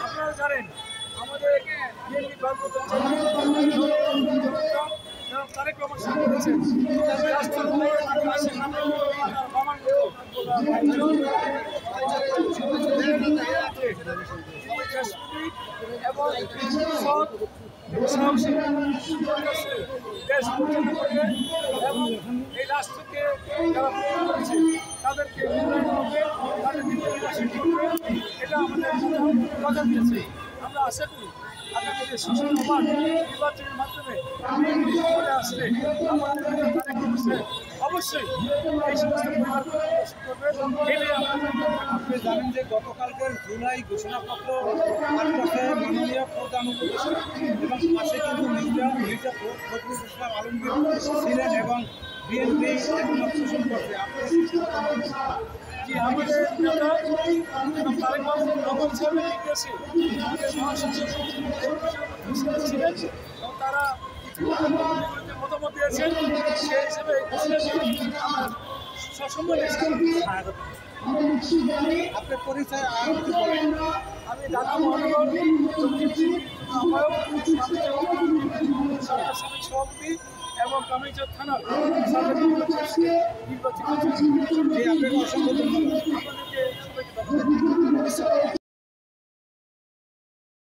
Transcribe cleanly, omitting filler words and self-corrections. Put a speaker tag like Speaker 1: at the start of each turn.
Speaker 1: আপনারা জানেন আমাদের বিএনপি ভারপ্রাপ্ত তারেক রহমান সাহেব বলেছেন রাষ্ট্রের এবং সাহসী দেশ পরিচালনা করবে এবং এই রাষ্ট্রকে যারা করেছে তাদেরকে উন্নয়ন করবে, তাদেরকে নির্বাচন করবে, এটা আমাদের কথা দিয়েছে। আমরা আশা করি আগামী যে সুশীলমান নির্বাচনের মাধ্যমে করে আসলে আমাদের অবশ্যই এই সমস্ত করবে।
Speaker 2: আপনি জানেন যে গতকালকের জুলাই ঘোষণাপত্র মাননীয় প্রধান উপদেষ্টা এবং পাশে কিন্তু মির্জা ফখরুল ইসলাম আলমগীর ছিলেন এবং বিএনপি পোষণ করছে।
Speaker 1: আমাদের নেতা তারেক রহমান সাহেবের নির্দেশে আমাদের মহাসচিব ছিলেন এবং তারা মতামত দিয়েছেন, সেই হিসেবে আমার সসম্মানে
Speaker 2: আপনার পরিচয়
Speaker 1: আমি ঢাকা মহানগর সাবেক সভাপতি এবং কামরাঙ্গীরচর থানার নির্বাচিত।
Speaker 2: আপনাকে অসংখ্য ধন্যবাদ।
Speaker 1: আপনাদেরকে সবাইকে ধন্যবাদ।